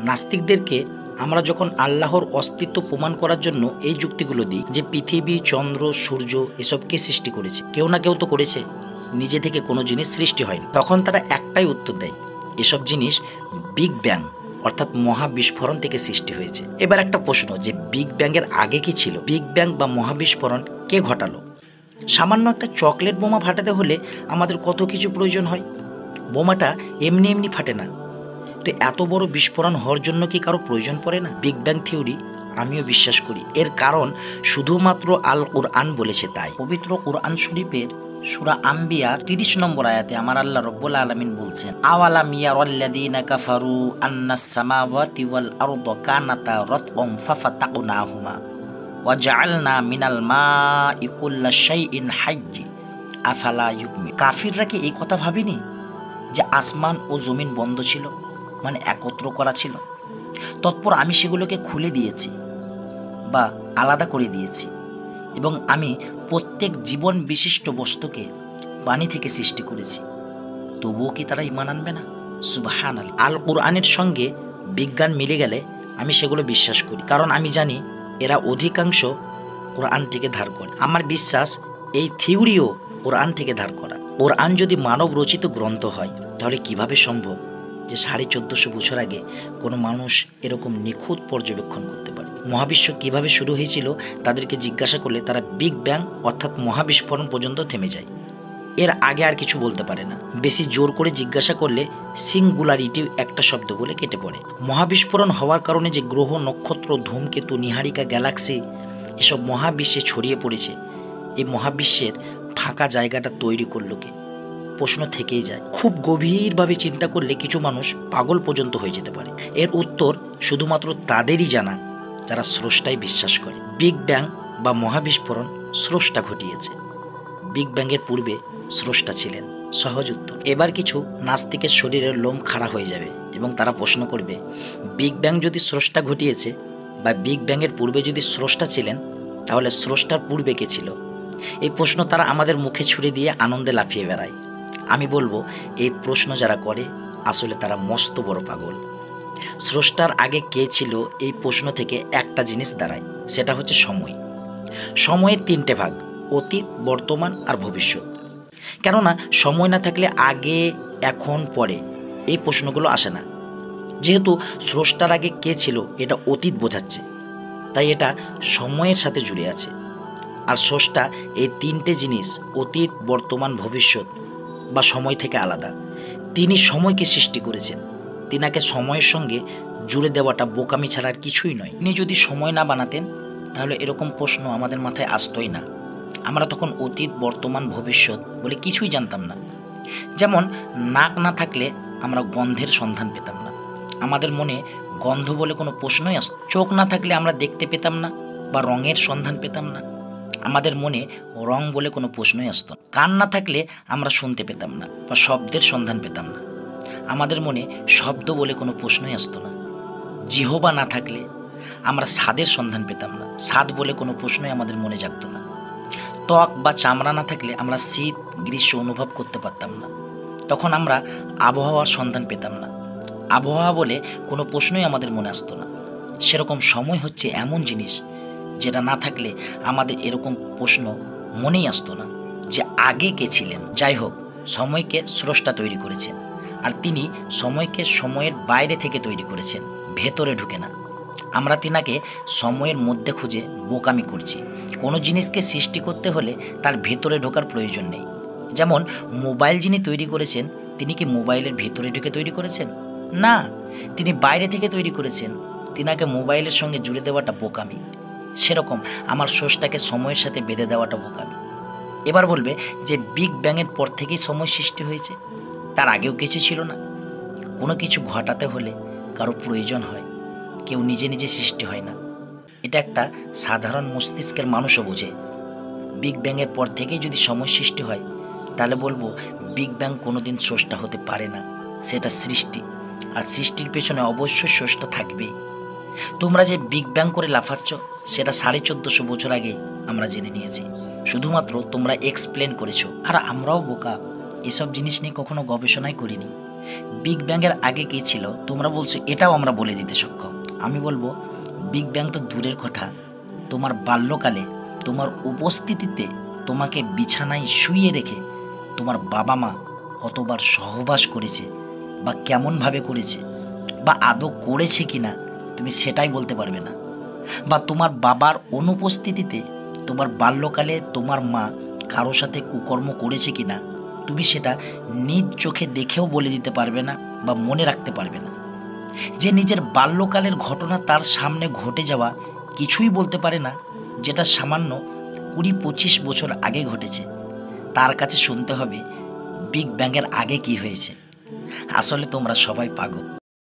নাস্তিকদেরকে আমরা যখন আল্লাহর অস্তিত্ব প্রমাণ করার জন্য এই যুক্তিগুলো দিই যে পৃথিবী, চন্দ্র, সূর্য এসবকে সৃষ্টি করেছে, কেউ না কেউ তো করেছে, নিজে থেকে কোনো জিনিস সৃষ্টি হয়নি, তখন তারা একটাই উত্তর দেয়, এসব জিনিস বিগ ব্যাং অর্থাৎ মহাবিস্ফোরণ থেকে সৃষ্টি হয়েছে। এবার একটা প্রশ্ন, যে বিগ ব্যাং এর আগে কি ছিল? বিগ ব্যাং বা মহাবিস্ফোরণ কে ঘটালো? সামান্য একটা চকলেট বোমা ফাটাতে হলে আমাদের কত কিছু প্রয়োজন হয়। বোমাটা এমনি এমনি ফাটে না, তো এত বড় বিস্ফোরণ হওয়ার জন্য কি কারো প্রয়োজন পড়ে না? বিগ ব্যাং থিওরি আমিও বিশ্বাস করি, এর কারণ শুধুমাত্র আল কুরআন বলেছে তাই। পবিত্র কুরআন শরীফের সূরা আম্বিয়ার 30 নম্বর আয়াতে আমার আল্লাহ রাব্বুল আলামিন বলছেন, আওয়ালাম ইয়ারাল্লাযীনা কাফারু আন্নাস সামাওয়াতি ওয়াল আরদা কানাতা রাতআন ফাফাতাকনাহুমা ওয়া জাআলনা মিনাল মাই কুল্লা শাইইন হায়্য আফালা ইউমিনুন। কাফিররা কি এই কথা ভাবেনি যে আসমান ও জমিন বন্ধ ছিল, মানে একত্র করা ছিল, তৎপর আমি সেগুলোকে খুলে দিয়েছি বা আলাদা করে দিয়েছি, এবং আমি প্রত্যেক জীবন বিশিষ্ট বস্তুকে পানি থেকে সৃষ্টি করেছি, তবুও কি তারা ঈমান আনবে না? সুবহানাল্লাহ। আল কুরআনের সঙ্গে বিজ্ঞান মিলে গেলে আমি সেগুলো বিশ্বাস করি, কারণ আমি জানি এরা অধিকাংশ কোরআন থেকে ধার করে। আমার বিশ্বাস এই থিওরিও কোরআন থেকে ধার করা। কোরআন যদি মানব রচিত গ্রন্থ হয়, তাহলে কিভাবে সম্ভব যে 1450 বছর আগে কোনো মানুষ এরকম নিখুঁত পর্যবেক্ষণ করতে পারে? মহাবিশ্ব কিভাবে শুরু হয়েছিল তাদেরকে জিজ্ঞাসা করলে তারা বিগ ব্যাং অর্থাৎ মহাবিস্ফোরণ পর্যন্ত থেমে যায়, এর আগে আর কিছু বলতে পারে না। বেশি জোর করে জিজ্ঞাসা করলে সিঙ্গুলারিটি একটা শব্দ বলে কেটে পড়ে। মহাবিস্ফোরণ হওয়ার কারণে যে গ্রহ, নক্ষত্র, ধূমকেতু, নীহারিকা, গ্যালাক্সি এসব মহাবিশ্বে ছড়িয়ে পড়েছে, এই মহাবিশ্বের ফাঁকা জায়গাটা তৈরি করলো কে? প্রশ্ন থেকেই যায়। খুব গভীরভাবে চিন্তা করলে কিছু মানুষ পাগল পর্যন্ত হয়ে যেতে পারে। এর উত্তর শুধুমাত্র তাদেরই জানা যারা স্রষ্টায় বিশ্বাস করে। বিগ ব্যাং বা মহাবিস্ফোরণ স্রষ্টা ঘটিয়েছে, বিগ ব্যাংয়ের পূর্বে স্রষ্টা ছিলেন। সহজ উত্তর। এবার কিছু নাস্তিকের শরীরের লোম খাড়া হয়ে যাবে এবং তারা প্রশ্ন করবে, বিগ ব্যাং যদি স্রষ্টা ঘটিয়েছে বা বিগ ব্যাংয়ের পূর্বে যদি স্রষ্টা ছিলেন, তাহলে স্রষ্টার পূর্বে কে ছিল? এই প্রশ্ন তারা আমাদের মুখে ছুড়ে দিয়ে আনন্দে লাফিয়ে বেড়ায়। আমি বলবো, এই প্রশ্ন যারা করে আসলে তারা মস্ত বড় পাগল। স্রষ্টার আগে কে ছিল, এই প্রশ্ন থেকে একটা জিনিস দাঁড়ায়, সেটা হচ্ছে সময়। সময়ের 3টে ভাগ, অতীত, বর্তমান আর ভবিষ্যৎ। কেননা সময় না থাকলে আগে, এখন, পরে এই প্রশ্নগুলো আসে না। যেহেতু স্রষ্টার আগে কে ছিল এটা অতীত বোঝাচ্ছে, তাই এটা সময়ের সাথে জুড়ে আছে। আর স্রষ্টা এই 3টে জিনিস, অতীত, বর্তমান, ভবিষ্যৎ বা সময় থেকে আলাদা। তিনি সময়কে সৃষ্টি করেছেন, তিনাকে সময়ের সঙ্গে জুড়ে দেওয়াটা বোকামি ছাড়া আর কিছুই নয়। তিনি যদি সময় না বানাতেন তাহলে এরকম প্রশ্ন আমাদের মাথায় আসতোই না। আমরা তখন অতীত, বর্তমান, ভবিষ্যৎ বলে কিছুই জানতাম না। যেমন নাক না থাকলে আমরা গন্ধের সন্ধান পেতাম না, আমাদের মনে গন্ধ বলে কোনো প্রশ্নই আসত। চোখ না থাকলে আমরা দেখতে পেতাম না বা রঙের সন্ধান পেতাম না, আমাদের মনে রং বলে কোনো প্রশ্নই আসত। কান না থাকলে আমরা শুনতে পেতাম না বা শব্দের সন্ধান পেতাম না, আমাদের মনে শব্দ বলে কোনো প্রশ্নই আসতো না। জিহ্বা না থাকলে আমরা স্বাদের সন্ধান পেতাম না, স্বাদ বলে কোনো প্রশ্নই আমাদের মনে জাগতো না। ত্বক বা চামড়া না থাকলে আমরা শীত, গ্রীষ্ম অনুভব করতে পারতাম না, তখন আমরা আবহাওয়ার সন্ধান পেতাম না, আবহাওয়া বলে কোনো প্রশ্নই আমাদের মনে আসতো না। সেরকম সময় হচ্ছে এমন জিনিস যেটা না থাকলে আমাদের এরকম প্রশ্ন মনেই আসতো না যে আগে কে ছিলেন। যাই হোক, সময়কে স্রষ্টা তৈরি করেছেন, আর তিনি সময়কে সময়ের বাইরে থেকে তৈরি করেছেন, ভেতরে ঢুকে না। আমরা তিনাকে সময়ের মধ্যে খুঁজে বোকামি করছি। কোনো জিনিসকে সৃষ্টি করতে হলে তার ভেতরে ঢোকার প্রয়োজন নেই। যেমন মোবাইল যিনি তৈরি করেছেন, তিনি কি মোবাইলের ভেতরে ঢুকে তৈরি করেছেন? না, তিনি বাইরে থেকে তৈরি করেছেন, তিনাকে মোবাইলের সঙ্গে জুড়ে দেওয়াটা বোকামি। সেরকম আমার স্রষ্টাকে সময়ের সাথে বেঁধে দেওয়াটা বোকামি। এবার বলবে যে বিগ ব্যাংয়ের পর থেকেই সময় সৃষ্টি হয়েছে, তার আগেও কিছু ছিল না? কোনো কিছু ঘটাতে হলে কারো প্রয়োজন হয়, কেউ নিজে নিজে সৃষ্টি হয় না। এটা একটা সাধারণ মস্তিষ্কের মানুষও বোঝে। বিগ ব্যাংয়ের পর থেকেই যদি সময় সৃষ্টি হয়, তাহলে বলবো বিগ ব্যাং কোনোদিন স্রষ্টা হতে পারে না, সেটা সৃষ্টি, আর সৃষ্টির পেছনে অবশ্যই স্রষ্টা থাকবেই। তোমরা যে বিগ ব্যাং করে লাফাচ্ছ, সেটা 1450 বছর আগে আমরা জেনে নিয়েছি, শুধুমাত্র তোমরা এক্সপ্লেন করেছো। আর আমরাও বোকা, এসব জিনিস নিয়ে কখনো গবেষণাই করিনি। বিগ ব্যাংয়ের আগে কী ছিল তোমরা বলছো, এটাও আমরা বলে দিতে সক্ষম। আমি বলবো বিগ ব্যাং তো দূরের কথা, তোমার বাল্যকালে তোমার উপস্থিতিতে তোমাকে বিছানায় শুইয়ে রেখে তোমার বাবা মা কতবার সহবাস করেছে বা কেমনভাবে করেছে বা আদৌ করেছে কি না তুমি সেটাই বলতে পারবে না। বা তোমার বাবার অনুপস্থিতিতে তোমার বাল্যকালে তোমার মা কারো সাথে কুকর্ম করেছে কি না তুমি সেটা নিজ চোখে দেখেও বলে দিতে পারবে না বা মনে রাখতে পারবে না। যে নিজের বাল্যকালের ঘটনা তার সামনে ঘটে যাওয়া কিছুই বলতে পারে না, যেটা সামান্য 20-25 বছর আগে ঘটেছে, তার কাছে শুনতে হবে বিগ ব্যাংয়ের আগে কি হয়েছে। আসলে তোমরা সবাই পাগল।